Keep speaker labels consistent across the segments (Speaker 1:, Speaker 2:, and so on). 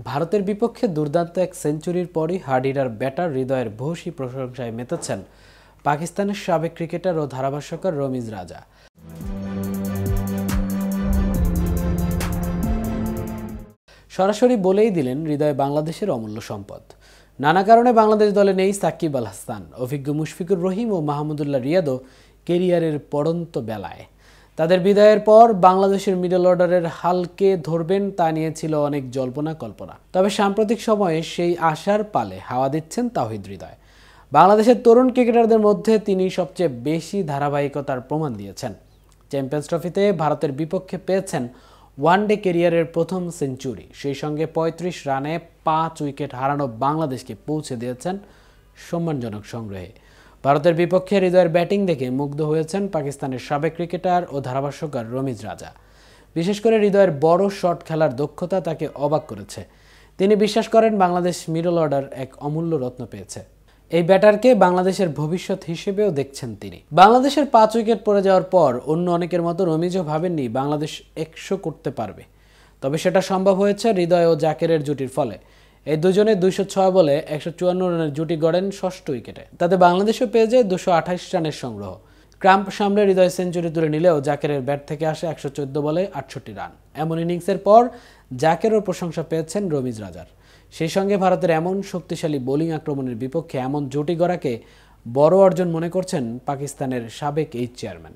Speaker 1: ভারতের বিপক্ষে দুর্দান্ত এক সেঞ্চুরির পরই হার্ডিরার ব্যাটার হৃদয়ের ভূয়সী প্রশংসায় মেতেছেন পাকিস্তানের সাবেক ক্রিকেটার ও ধারাভাষ্যকার রমিজ রাজা। সরাসরি বলেই দিলেন হৃদয় বাংলাদেশের অমূল্য সম্পদ। নানা কারণে বাংলাদেশ দলে নেই সাকিব আল হাসান, অভিজ্ঞ মুশফিকুর রহিম ও মাহমুদুল্লাহ রিয়াদও কেরিয়ারের পড়ন্ত বেলায়। তাদের বিদায়ের পর বাংলাদেশের মিডল অর্ডারের হালকে ধরবেন তা নিয়ে ছিল অনেক জল্পনা কল্পনা। তবে সাম্প্রতিক সময়ে সেই আশার পালে হাওয়া দিচ্ছেন তাওহিদ হৃদয়। বাংলাদেশের তরুণ ক্রিকেটারদের মধ্যে তিনি সবচেয়ে বেশি ধারাবাহিকতার প্রমাণ দিয়েছেন। চ্যাম্পিয়ন্স ট্রফিতে ভারতের বিপক্ষে পেয়েছেন ওয়ানডে ক্যারিয়ারের প্রথম সেঞ্চুরি, সেই সঙ্গে ৩৫ রানে ৫ উইকেট হারানো বাংলাদেশকে পৌঁছে দিয়েছেন সম্মানজনক সংগ্রহে। ভারতের বিপক্ষে হৃদয়ের ব্যাটিং দেখে মুগ্ধ হয়েছেন পাকিস্তানের সাবেক ক্রিকেটার ও ধারাভাষ্যকার রমিজ রাজা। বিশেষ করে হৃদয়ের বড় শট খেলার দক্ষতা তাকে অবাক করেছে। তিনি বিশ্বাস করেন বাংলাদেশ মিডল অর্ডার এক অমূল্য রত্ন পেয়েছে। এই ব্যাটারকে বাংলাদেশের ভবিষ্যৎ হিসেবেও দেখছেন তিনি। বাংলাদেশের ৫ উইকেট পড়ে যাওয়ার পর অন্য অনেকের মতো রমিজও ভাবেননি বাংলাদেশ ১০০ করতে পারবে। তবে সেটা সম্ভব হয়েছে হৃদয় ও জাকেরের জুটির ফলে। এই দুজনে ২০৬ বলে ১৫৪ রানের জুটি গড়েন ষষ্ঠ উইকেটে। তাতে বাংলাদেশও পেয়ে যায় ২২৮ রানের সংগ্রহ। ক্রাম্প সামলে হৃদয় সেঞ্চুরি তুলে নিলেও জাকেরের ব্যাট থেকে আসে ১১৪ বলে ৬৮ রান। এমন ইনিংসের পর জাকেরও প্রশংসা পেয়েছেন রমিজ রাজার। সেই সঙ্গে ভারতের এমন শক্তিশালী বোলিং আক্রমণের বিপক্ষে এমন জুটি গড়াকে বড় অর্জন মনে করছেন পাকিস্তানের সাবেক এই চেয়ারম্যান।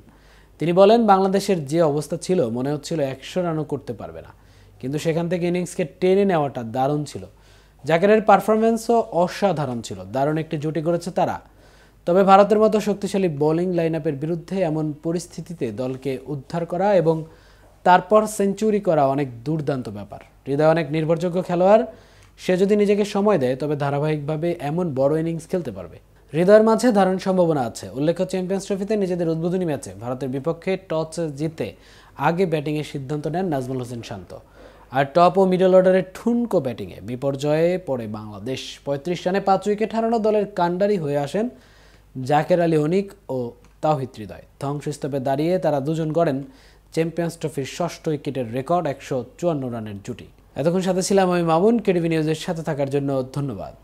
Speaker 1: তিনি বলেন, বাংলাদেশের যে অবস্থা ছিল মনে হচ্ছিল ১০০ রানও করতে পারবে না, কিন্তু সেখান থেকে ইনিংসকে টেনে নেওয়াটা দারুণ ছিল। জাকেরের পারফরম্যান্সও অসাধারণ ছিল। দারুণ একটি জুটি করেছে তারা। তবে ভারতের মতো শক্তিশালী বোলিং লাইন আপের বিরুদ্ধে এমন পরিস্থিতিতে দলকে উদ্ধার করা এবং তারপর সেঞ্চুরি করা অনেক দুর্দান্ত ব্যাপার। হৃদয় অনেক নির্ভরযোগ্য খেলোয়াড়। সে যদি নিজেকে সময় দেয় তবে ধারাবাহিকভাবে এমন বড় ইনিংস খেলতে পারবে। হৃদয়ের মাঝে দারুণ সম্ভাবনা আছে। উল্লেখ্য, চ্যাম্পিয়ন্স ট্রফিতে নিজেদের উদ্বোধনী ম্যাচে ভারতের বিপক্ষে টস জিতে আগে ব্যাটিংয়ের সিদ্ধান্ত নেন নাজমুল হোসেন শান্ত। আর টপ ও মিডল অর্ডারের ঠুনকো ব্যাটিংয়ে বিপর্যয়ে পড়ে বাংলাদেশ। ৩৫ রানে ৫ উইকেট হারানো দলের কাণ্ডারি হয়ে আসেন জাকের আলী অনিক ও তাওহিদ হৃদয়। ধ্বংসস্তূপে দাঁড়িয়ে তারা দুজন গড়েন চ্যাম্পিয়ন্স ট্রফির ষষ্ঠ উইকেটের রেকর্ড ১৫৪ রানের জুটি। এতক্ষণ সাথে ছিলাম আমি মামুন। কেটিভি নিউজের সাথে থাকার জন্য ধন্যবাদ।